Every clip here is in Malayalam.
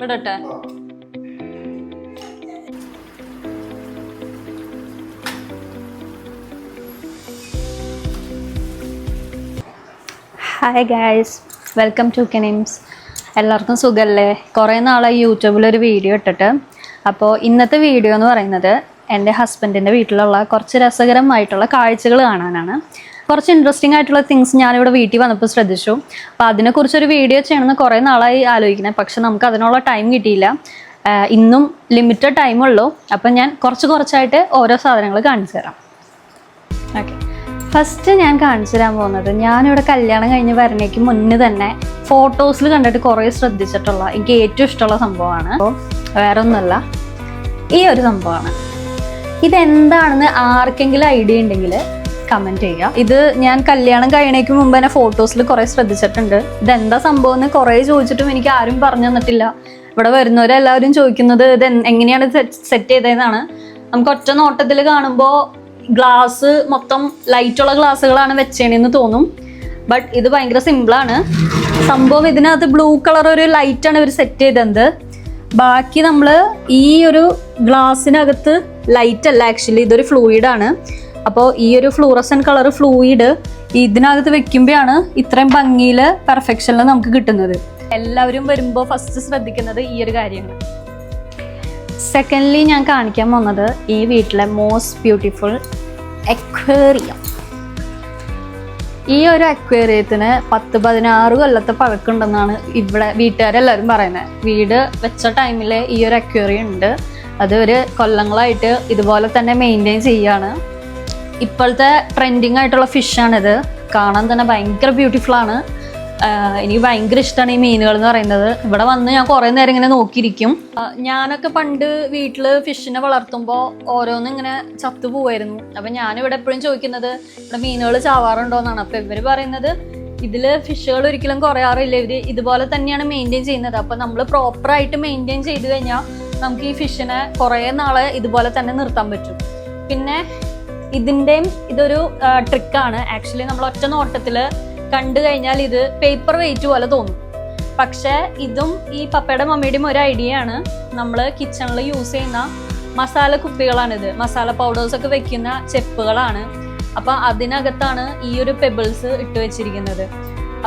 വിടട്ടെ. ഹായ് ഗൈസ്, വെൽക്കം ടു കെനിംസ്. എല്ലാവർക്കും സുഖമല്ലേ? കുറേ നാളായി യൂട്യൂബിലൊരു വീഡിയോ ഇട്ടിട്ട്. അപ്പോൾ ഇന്നത്തെ വീഡിയോ എന്ന് പറയുന്നത് എൻ്റെ ഹസ്ബൻഡിൻ്റെ വീട്ടിലുള്ള കുറച്ച് രസകരമായിട്ടുള്ള കാഴ്ചകൾ കാണാനാണ്. കുറച്ച് ഇൻട്രസ്റ്റിംഗ് ആയിട്ടുള്ള തിങ്സ് ഞാനിവിടെ വീട്ടിൽ വന്നപ്പോൾ ശ്രദ്ധിച്ചു. അപ്പോൾ അതിനെക്കുറിച്ചൊരു വീഡിയോ ചെയ്യണമെന്ന് കുറേ നാളായി ആലോചിക്കുന്നത്. പക്ഷെ നമുക്ക് അതിനുള്ള ടൈം കിട്ടിയില്ല. ഇന്നും ലിമിറ്റഡ് ടൈമുള്ളൂ. അപ്പം ഞാൻ കുറച്ചായിട്ട് ഓരോ സാധനങ്ങൾ കാണിച്ചു തരാം. ഓക്കെ, ഫസ്റ്റ് ഞാൻ കാണിച്ചു തരാൻ പോകുന്നത് ഞാനിവിടെ കല്യാണം കഴിഞ്ഞ് വരണേക്ക് മുന്നേ തന്നെ ഫോട്ടോസിൽ കണ്ടിട്ട് കുറേ ശ്രദ്ധിച്ചിട്ടുള്ള എനിക്ക് ഏറ്റവും ഇഷ്ടമുള്ള സംഭവമാണ്. അപ്പോൾ വേറെ ഒന്നുമല്ല, ഈ ഒരു സംഭവമാണ്. ഇതെന്താണെന്ന് ആർക്കെങ്കിലും ഐഡിയ ഉണ്ടെങ്കിൽ കമൻറ്റ് ചെയ്യുക. ഇത് ഞാൻ കല്യാണം കഴിയണേക്ക് മുമ്പ് തന്നെ ഫോട്ടോസിൽ കുറേ ശ്രദ്ധിച്ചിട്ടുണ്ട്. ഇതെന്താ സംഭവം എന്ന് കുറേ ചോദിച്ചിട്ടും എനിക്ക് ആരും പറഞ്ഞു തന്നിട്ടില്ല. ഇവിടെ വരുന്നവരെല്ലാവരും ചോദിക്കുന്നത് ഇത് എങ്ങനെയാണ് സെറ്റ് ചെയ്തതെന്നാണ്. നമുക്ക് ഒറ്റ നോട്ടത്തിൽ കാണുമ്പോൾ ഗ്ലാസ് മൊത്തം ലൈറ്റുള്ള ഗ്ലാസ്സുകളാണ് വെച്ചേണെന്ന് തോന്നും. ബട്ട് ഇത് ഭയങ്കര സിമ്പിളാണ് സംഭവം. ഇതിനകത്ത് ബ്ലൂ കളർ ഒരു ലൈറ്റാണ് ഇവർ സെറ്റ് ചെയ്തത്. ബാക്കി നമ്മൾ ഈ ഒരു ഗ്ലാസ്സിനകത്ത് ലൈറ്റ് അല്ല, ആക്ച്വലി ഇതൊരു ഫ്ലൂയിഡാണ്. അപ്പോൾ ഈ ഒരു ഫ്ലൂറസെന്റ് കളർ ഫ്ലൂയിഡ് ഇതിനകത്ത് വെക്കുമ്പോഴാണ് ഇത്രയും ഭംഗിയിൽ പെർഫെക്ഷനിൽ നമുക്ക് കിട്ടുന്നത്. എല്ലാവരും വരുമ്പോൾ ഫസ്റ്റ് ശ്രദ്ധിക്കുന്നത് ഈ ഒരു കാര്യമാണ്. സെക്കൻഡ്ലി ഞാൻ കാണിക്കാൻ പോകുന്നത് ഈ വീട്ടിലെ മോസ്റ്റ് ബ്യൂട്ടിഫുൾ അക്വേറിയം. ഈ ഒരു അക്വേറിയത്തിന് 10-16 കൊല്ലത്തെ പഴക്കമുണ്ടെന്നാണ് ഇവിടെ വീട്ടുകാരെല്ലാവരും പറയുന്നത്. വീട് വെച്ച ടൈമിൽ ഈ ഒരു അക്വേറിയം ഉണ്ട്. അത് ഒരു കൊല്ലങ്ങളായിട്ട് ഇതുപോലെ തന്നെ മെയിൻറ്റെയിൻ ചെയ്യുകയാണ്. ഇപ്പോഴത്തെ ട്രെൻഡിങ് ആയിട്ടുള്ള ഫിഷാണിത്. കാണാൻ തന്നെ ഭയങ്കര ബ്യൂട്ടിഫുള്ളാണ്. എനിക്ക് ഭയങ്കര ഇഷ്ടമാണ് ഈ മീനുകൾ എന്ന് പറയുന്നത്. ഇവിടെ വന്ന് ഞാൻ കുറേ നേരം ഇങ്ങനെ നോക്കിയിരിക്കും. ഞാനൊക്കെ പണ്ട് വീട്ടിൽ ഫിഷിനെ വളർത്തുമ്പോൾ ഓരോന്നും ഇങ്ങനെ ചത്തു പോവായിരുന്നു. അപ്പം ഞാനിവിടെ എപ്പോഴും ചോദിക്കുന്നത് ഇവിടെ മീനുകൾ ചാവാറുണ്ടോ എന്നാണ്. അപ്പം ഇവർ പറയുന്നത് ഇതിൽ ഫിഷുകൾ ഒരിക്കലും കുറയാറില്ല, ഇവർ ഇതുപോലെ തന്നെയാണ് മെയിൻറ്റെയിൻ ചെയ്യുന്നത്. അപ്പം നമ്മൾ പ്രോപ്പറായിട്ട് മെയിൻറ്റെയിൻ ചെയ്ത് കഴിഞ്ഞാൽ നമുക്ക് ഈ ഫിഷിനെ കുറേ നാളെ ഇതുപോലെ തന്നെ നിർത്താൻ പറ്റും. പിന്നെ ഇതിൻ്റെയും ഇതൊരു ട്രിക്കാണ്. ആക്ച്വലി നമ്മൾ ഒറ്റ നോട്ടത്തിൽ കണ്ടു കഴിഞ്ഞാൽ ഇത് പേപ്പർ വെയിറ്റ് പോലെ തോന്നും. പക്ഷേ ഇതും ഈ പപ്പയുടെ മമ്മിയുടെയും ഒരു ഐഡിയ ആണ്. നമ്മൾ കിച്ചണിൽ യൂസ് ചെയ്യുന്ന മസാല കുപ്പികളാണിത്. മസാല പൗഡേഴ്സൊക്കെ വെക്കുന്ന ചെപ്പുകളാണ്. അപ്പോൾ അതിനകത്താണ് ഈ ഒരു പെബിൾസ് ഇട്ട് വെച്ചിരിക്കുന്നത്.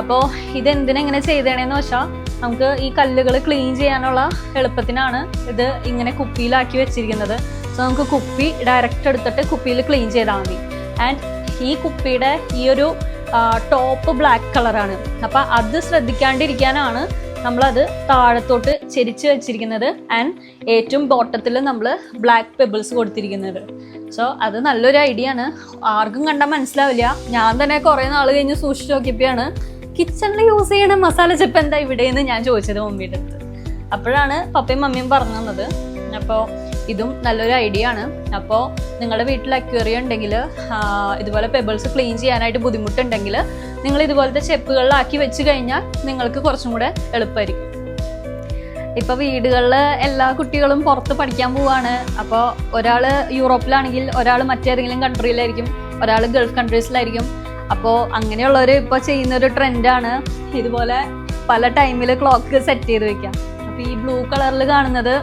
അപ്പോൾ ഇതെന്തിനെങ്ങനെ ചെയ്തേണേന്ന് വെച്ചാൽ നമുക്ക് ഈ കല്ലുകൾ ക്ലീൻ ചെയ്യാനുള്ള എളുപ്പത്തിനാണ് ഇത് ഇങ്ങനെ കുപ്പിയിലാക്കി വെച്ചിരിക്കുന്നത്. സോ നമുക്ക് കുപ്പി ഡയറക്റ്റ് എടുത്തിട്ട് കുപ്പിയിൽ ക്ലീൻ ചെയ്താൽ മതി. ആൻഡ് ഈ കുപ്പിയുടെ ഈ ഒരു ടോപ്പ് ബ്ലാക്ക് കളറാണ്. അപ്പം അത് ശ്രദ്ധിക്കാണ്ടിരിക്കാനാണ് നമ്മളത് താഴത്തോട്ട് ചെരിച്ച് വെച്ചിരിക്കുന്നത്. ആൻഡ് ഏറ്റവും ബോട്ടത്തിൽ നമ്മൾ ബ്ലാക്ക് പെബിൾസ് കൊടുത്തിരിക്കുന്നത്. സോ അത് നല്ലൊരു ഐഡിയ ആണ്. ആർക്കും കണ്ടാൽ മനസ്സിലാവില്ല. ഞാൻ തന്നെ കുറേ നാൾ കഴിഞ്ഞ് സൂക്ഷിച്ച് നോക്കിയപ്പോഴാണ് കിച്ചണിൽ യൂസ് ചെയ്യണ മസാല ചെപ്പ് എന്താ ഇവിടെയെന്ന് ഞാൻ ചോദിച്ചത് മമ്മിയുടെ അടുത്ത്. അപ്പോഴാണ് പപ്പയും മമ്മിയും പറഞ്ഞു തന്നത്. അപ്പോൾ ഇതും നല്ലൊരു ഐഡിയ ആണ്. അപ്പോൾ നിങ്ങളുടെ വീട്ടിൽ അക്വേറിയം ഉണ്ടെങ്കിൽ ഇതുപോലെ പെബിൾസ് ക്ലീൻ ചെയ്യാനായിട്ട് ബുദ്ധിമുട്ടുണ്ടെങ്കിൽ നിങ്ങൾ ഇതുപോലത്തെ ചെപ്പുകളിലാക്കി വെച്ച് കഴിഞ്ഞാൽ നിങ്ങൾക്ക് കുറച്ചും കൂടെ എളുപ്പമായിരിക്കും. ഇപ്പോൾ വീടുകളിൽ എല്ലാ കുട്ടികളും പുറത്ത് പഠിക്കാൻ പോവാണ്. അപ്പോൾ ഒരാൾ യൂറോപ്പിലാണെങ്കിൽ ഒരാൾ മറ്റേതെങ്കിലും കൺട്രിയിലായിരിക്കും, ഒരാൾ ഗൾഫ് കൺട്രീസിലായിരിക്കും. അപ്പോൾ അങ്ങനെയുള്ളവർ ഇപ്പോൾ ചെയ്യുന്നൊരു ട്രെൻഡാണ് ഇതുപോലെ പല ടൈമിൽ ക്ലോക്ക് സെറ്റ് ചെയ്ത് വെക്കാം. അപ്പോൾ ഈ ബ്ലൂ കളറിൽ കാണുന്നത്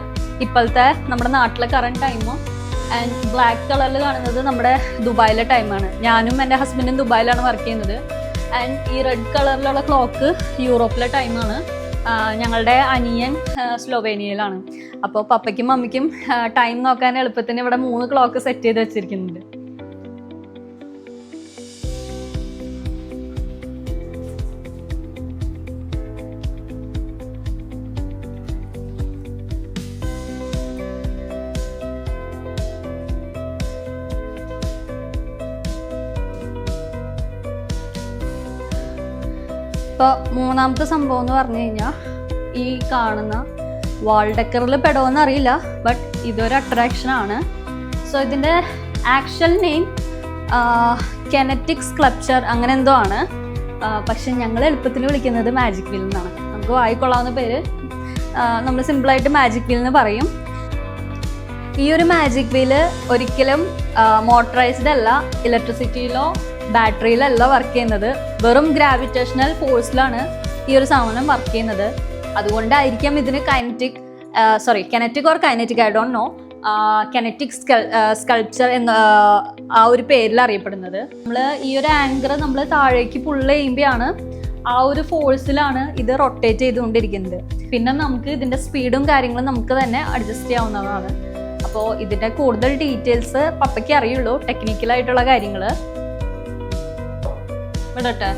ഇപ്പോഴത്തെ നമ്മുടെ നാട്ടിലെ കറണ്ട് ടൈമും ആൻഡ് ബ്ലാക്ക് കളറിൽ കാണുന്നത് നമ്മുടെ ദുബായിലെ ടൈമാണ്. ഞാനും എൻ്റെ ഹസ്ബൻഡും ദുബായിലാണ് വർക്ക് ചെയ്യുന്നത്. ആൻഡ് ഈ റെഡ് കളറിലുള്ള ക്ലോക്ക് യൂറോപ്പിലെ ടൈമാണ്. ഞങ്ങളുടെ അനിയൻ സ്ലോവേനിയയിലാണ്. അപ്പോൾ പപ്പയ്ക്കും മമ്മിക്കും ടൈം നോക്കാൻ എളുപ്പത്തിന് ഇവിടെ 3 ക്ലോക്ക് സെറ്റ് ചെയ്ത് വെച്ചിരിക്കുന്നുണ്ട്. ഇപ്പോൾ മൂന്നാമത്തെ സംഭവം എന്ന് പറഞ്ഞു കഴിഞ്ഞാൽ ഈ കാണുന്ന വാൾ ഡെക്കറിൽ പെടുമെന്ന് അറിയില്ല, ബട്ട് ഇതൊരു അട്രാക്ഷനാണ്. സോ ഇതിൻ്റെ ആക്ച്വൽ നെയിം കെനറ്റിക് സ്കൾപ്ചർ അങ്ങനെ എന്തോ ആണ്. പക്ഷെ ഞങ്ങൾ എളുപ്പത്തിൽ വിളിക്കുന്നത് മാജിക് വീൽ എന്നാണ്. നമുക്ക് വായിക്കൊള്ളാവുന്ന പേര് നമ്മൾ സിമ്പിളായിട്ട് മാജിക് വീൽ എന്ന് പറയും. ഈ ഒരു മാജിക് വീല് ഒരിക്കലും മോട്ടറൈസ്ഡ് അല്ല, ഇലക്ട്രിസിറ്റിയിലോ ബാറ്ററിയിലല്ല വർക്ക് ചെയ്യുന്നത്. വെറും ഗ്രാവിറ്റേഷണൽ ഫോഴ്സിലാണ് ഈ ഒരു സാധനം വർക്ക് ചെയ്യുന്നത്. അതുകൊണ്ടായിരിക്കാം ഇതിന് kinetic or kinetic, I don't know, kinetic sculpture എന്ന ആ ഒരു പേരിൽ അറിയപ്പെടുന്നത്. നമ്മൾ ഈ ഒരു ആങ്കർ നമ്മൾ താഴേക്ക് പുള്ള് ചെയ്യുമ്പോഴാണ് ആ ഒരു ഫോഴ്സിലാണ് ഇത് റൊട്ടേറ്റ് ചെയ്തുകൊണ്ടിരിക്കുന്നത്. പിന്നെ നമുക്ക് ഇതിന്റെ സ്പീഡും കാര്യങ്ങളും നമുക്ക് തന്നെ അഡ്ജസ്റ്റ് ചെയ്യാവുന്നതാണ്. അപ്പോൾ ഇതിന്റെ കൂടുതൽ ഡീറ്റെയിൽസ് പപ്പയ്ക്ക് അറിയുള്ളൂ, ടെക്നിക്കലായിട്ടുള്ള കാര്യങ്ങൾ. വിടട്ടെ.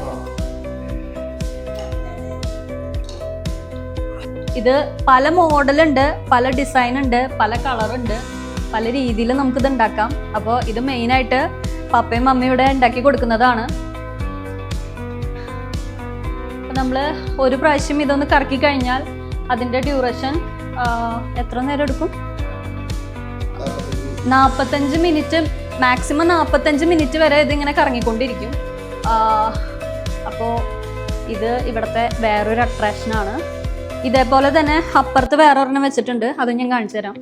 ഇത് പല മോഡലുണ്ട്, പല ഡിസൈൻ ഉണ്ട്, പല കളറുണ്ട്, പല രീതിയിൽ നമുക്കിത് ഉണ്ടാക്കാം. അപ്പോൾ ഇത് മെയിനായിട്ട് പപ്പയും മമ്മിയും ഇവിടെ ഉണ്ടാക്കി കൊടുക്കുന്നതാണ്. നമ്മൾ ഒരു പ്രാവശ്യം ഇതൊന്ന് കറക്കി കഴിഞ്ഞാൽ അതിൻ്റെ ഡ്യൂറേഷൻ എത്ര നേരം എടുക്കും? 45 മിനിറ്റ്, മാക്സിമം 45 മിനിറ്റ് വരെ ഇതിങ്ങനെ കറങ്ങിക്കൊണ്ടിരിക്കും. അപ്പോൾ ഇത് ഇവിടുത്തെ വേറൊരു അട്രാക്ഷനാണ്. ഇതേപോലെ തന്നെ അപ്പുറത്ത് വേറെ ഒരെണ്ണം വെച്ചിട്ടുണ്ട്, അത് ഞാൻ കാണിച്ചു തരാം.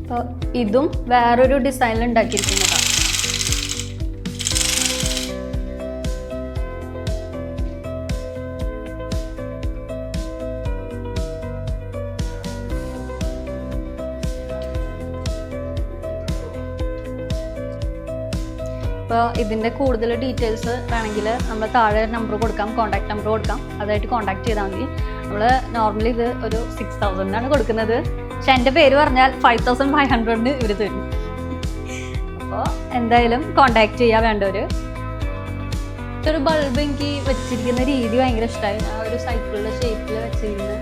അപ്പോൾ ഇതും വേറൊരു ഡിസൈനിൽ ഉണ്ടാക്കിയിരിക്കുന്നതാണ്. അപ്പോൾ ഇതിൻ്റെ കൂടുതൽ ഡീറ്റെയിൽസ് വേണമെങ്കിൽ നമ്മൾ താഴെ നമ്പർ കൊടുക്കാം, കോൺടാക്ട് നമ്പർ കൊടുക്കാം, അതായിട്ട് കോൺടാക്ട് ചെയ്താൽ മതി. നമ്മൾ നോർമലി ഇത് ഒരു 6000 കൊടുക്കുന്നത്. പക്ഷെ എൻ്റെ പേര് പറഞ്ഞാൽ 5500 ഇവർ തരും. അപ്പോൾ എന്തായാലും കോൺടാക്ട് ചെയ്യാൻ വേണ്ടവർ. ഒരു ബൾബ് എനിക്ക് വെച്ചിരിക്കുന്ന രീതി ഭയങ്കര ഇഷ്ടമായി. ആ ഒരു സൈക്കിളിൻ്റെ ഷേപ്പിൽ വെച്ചിരിക്കുന്നത്.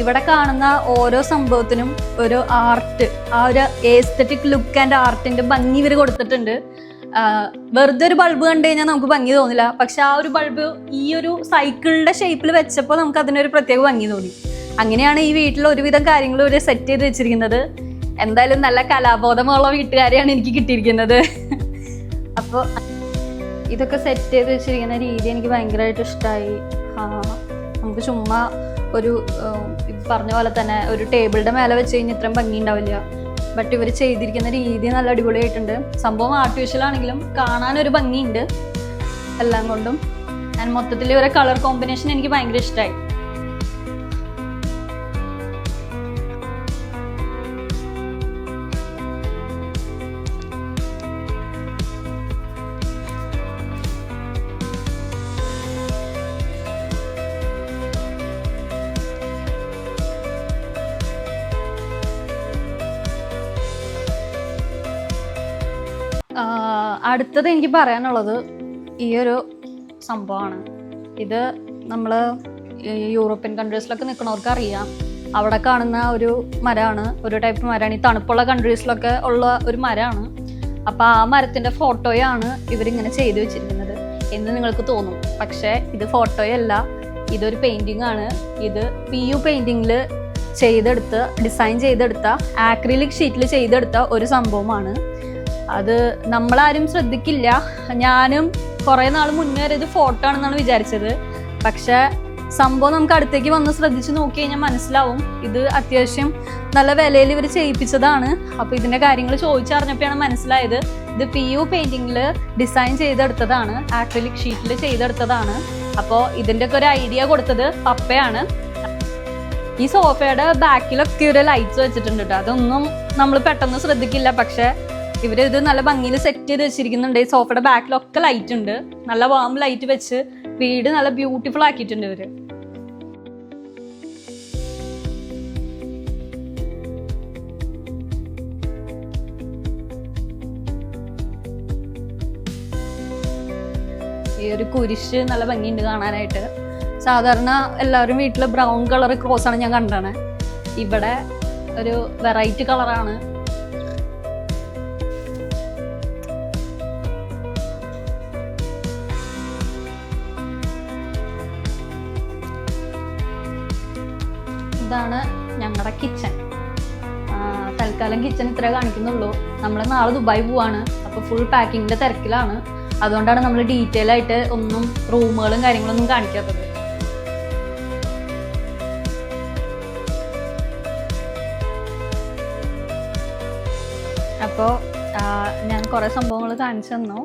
ഇവിടെ കാണുന്ന ഓരോ സംഭവത്തിനും ഒരു ആർട്ട്, ആ ഒരു എസ്തെറ്റിക് ലുക്ക് ആൻഡ് ആർട്ടിൻ്റെ ഭംഗി ഇവർ കൊടുത്തിട്ടുണ്ട്. വെറുതെ ഒരു ബൾബ് കണ്ടു കഴിഞ്ഞാൽ നമുക്ക് ഭംഗി തോന്നില്ല, പക്ഷെ ആ ഒരു ബൾബ് ഈ ഒരു സൈക്കിളിൻ്റെ ഷേപ്പിൽ വെച്ചപ്പോൾ നമുക്ക് അതിനൊരു പ്രത്യേക ഭംഗി തോന്നി. അങ്ങനെയാണ് ഈ വീട്ടിൽ ഒരുവിധം കാര്യങ്ങൾ ഒരു സെറ്റ് ചെയ്ത് വെച്ചിരിക്കുന്നത്. എന്തായാലും നല്ല കലാബോധമുള്ള വീട്ടുകാരെയാണ് എനിക്ക് കിട്ടിയിരിക്കുന്നത്. അപ്പോൾ ഇതൊക്കെ സെറ്റ് ചെയ്ത് വെച്ചിരിക്കുന്ന രീതി എനിക്ക് ഭയങ്കരമായിട്ട് ഇഷ്ടമായി. നമുക്ക് ചുമ്മാ ഒരു പറഞ്ഞ പോലെ തന്നെ ഒരു ടേബിളിൻ്റെ മേലെ വെച്ച് കഴിഞ്ഞാൽ ഇത്രയും ഭംഗി ഉണ്ടാവില്ല. ബട്ട് ഇവർ ചെയ്തിരിക്കുന്ന രീതി നല്ല അടിപൊളിയായിട്ടുണ്ട്. സംഭവം ആർട്ടിഫിഷ്യൽ ആണെങ്കിലും കാണാനൊരു ഭംഗിയുണ്ട് എല്ലാം കൊണ്ടും. ആൻഡ് മൊത്തത്തിൽ ഇവരെ കളർ കോമ്പിനേഷൻ എനിക്ക് ഭയങ്കര ഇഷ്ടമായി. അടുത്തത് എനിക്ക് പറയാനുള്ളത് ഈ ഒരു സംഭവമാണ്. ഇത് നമ്മൾ യൂറോപ്യൻ കൺട്രീസിലൊക്കെ നിൽക്കുന്നവർക്ക് അറിയാം. അവിടെ കാണുന്ന ഒരു മരമാണ്, ഒരു ടൈപ്പ് മരമാണ്. ഈ തണുപ്പുള്ള കൺട്രീസിലൊക്കെ ഉള്ള ഒരു മരമാണ്. അപ്പോൾ ആ മരത്തിൻ്റെ ഫോട്ടോയാണ് ഇവരിങ്ങനെ ചെയ്തു വെച്ചിരിക്കുന്നത് എന്ന് നിങ്ങൾക്ക് തോന്നും. പക്ഷേ ഇത് ഫോട്ടോയല്ല, ഇതൊരു പെയിൻറ്റിംഗ് ആണ്. ഇത് PU പെയിൻറ്റിങ്ങിൽ ചെയ്തെടുത്ത് ഡിസൈൻ ചെയ്തെടുത്ത ആക്രിലിക് ഷീറ്റിൽ ചെയ്തെടുത്ത ഒരു സംഭവമാണ്. അത് നമ്മളാരും ശ്രദ്ധിക്കില്ല. ഞാനും കുറേ നാൾ മുന്നേ വരെ ഇത് ഫോട്ടോ ആണെന്നാണ് വിചാരിച്ചത്. പക്ഷെ സംഭവം നമുക്ക് അടുത്തേക്ക് വന്ന് ശ്രദ്ധിച്ച് നോക്കി കഴിഞ്ഞാൽ മനസ്സിലാവും ഇത് അത്യാവശ്യം നല്ല വിലയിൽ ഇവർ ചെയ്യിപ്പിച്ചതാണ്. അപ്പോൾ ഇതിൻ്റെ കാര്യങ്ങൾ ചോദിച്ചറിഞ്ഞപ്പോഴാണ് മനസ്സിലായത് ഇത് PU പെയിൻറ്റിങ്ങിൽ ഡിസൈൻ ചെയ്തെടുത്തതാണ്, ആക്രിലിക് ഷീറ്റിൽ ചെയ്തെടുത്തതാണ്. അപ്പോൾ ഇതിൻ്റെയൊക്കെ ഒരു ഐഡിയ കൊടുത്തത് പപ്പയാണ്. ഈ സോഫയുടെ ബാക്കിലൊക്കെ ഒരു ലൈറ്റ്സ് വെച്ചിട്ടുണ്ട് കേട്ടോ. അതൊന്നും നമ്മൾ പെട്ടെന്ന് ശ്രദ്ധിക്കില്ല, പക്ഷെ ഇവരിത് നല്ല ഭംഗിയിൽ സെറ്റ് ചെയ്ത് വെച്ചിരിക്കുന്നുണ്ട്. ഈ സോഫയുടെ ബാക്കിലൊക്കെ ലൈറ്റ് ഉണ്ട്, നല്ല വാം ലൈറ്റ് വെച്ച് വീട് നല്ല ബ്യൂട്ടിഫുൾ ആക്കിയിട്ടുണ്ട് ഇവര്. ഈ ഒരു കുരിശ് നല്ല ഭംഗിയുണ്ട് കാണാനായിട്ട്. സാധാരണ എല്ലാവരും വീട്ടിൽ ബ്രൗൺ കളർ ക്രോസ് ആണ് ഞാൻ കണ്ടാണ്. ഇവിടെ ഒരു വെറൈറ്റി കളറാണ്. ഇതാണ് ഞങ്ങളുടെ കിച്ചൺ. തൽക്കാലം കിച്ചൺ ഇത്ര കാണിക്കുന്നുള്ളൂ. നമ്മൾ നാളെ ദുബായ് പോവാണ്. അപ്പോൾ ഫുൾ പാക്കിങ്ങിൻ്റെ തിരക്കിലാണ്. അതുകൊണ്ടാണ് നമ്മൾ ഡീറ്റെയിൽ ആയിട്ട് ഒന്നും റൂമുകളും കാര്യങ്ങളൊന്നും കാണിക്കാത്തത്. അപ്പോൾ അപ്പോൾ ഞാൻ കുറേ സംഭവങ്ങൾ കാണിച്ചു തന്നു.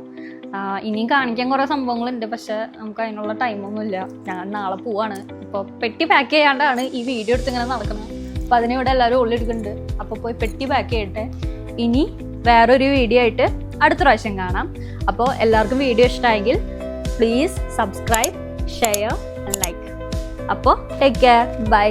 ഇനിയും കാണിക്കാൻ കുറേ സംഭവങ്ങളുണ്ട്, പക്ഷെ നമുക്ക് അതിനുള്ള ടൈമൊന്നുമില്ല. ഞാൻ നാളെ പോവാണ്. ഇപ്പോൾ പെട്ടി പാക്ക് ചെയ്യാണ്ടാണ് ഈ വീഡിയോ എടുത്ത് ഇങ്ങനെ നടക്കുന്നത്. അപ്പോൾ അതിനിവിടെ എല്ലാവരും ഉള്ളെടുക്കുന്നുണ്ട്. അപ്പോൾ പോയി പെട്ടി പാക്ക് ചെയ്യട്ടെ. ഇനി വേറൊരു വീഡിയോ ആയിട്ട് അടുത്ത പ്രാവശ്യം കാണാം. അപ്പോൾ എല്ലാവർക്കും വീഡിയോ ഇഷ്ടമായെങ്കിൽ പ്ലീസ് സബ്സ്ക്രൈബ്, ഷെയർ, ലൈക്ക്. അപ്പോൾ ടേക്ക് കെയർ, ബൈ.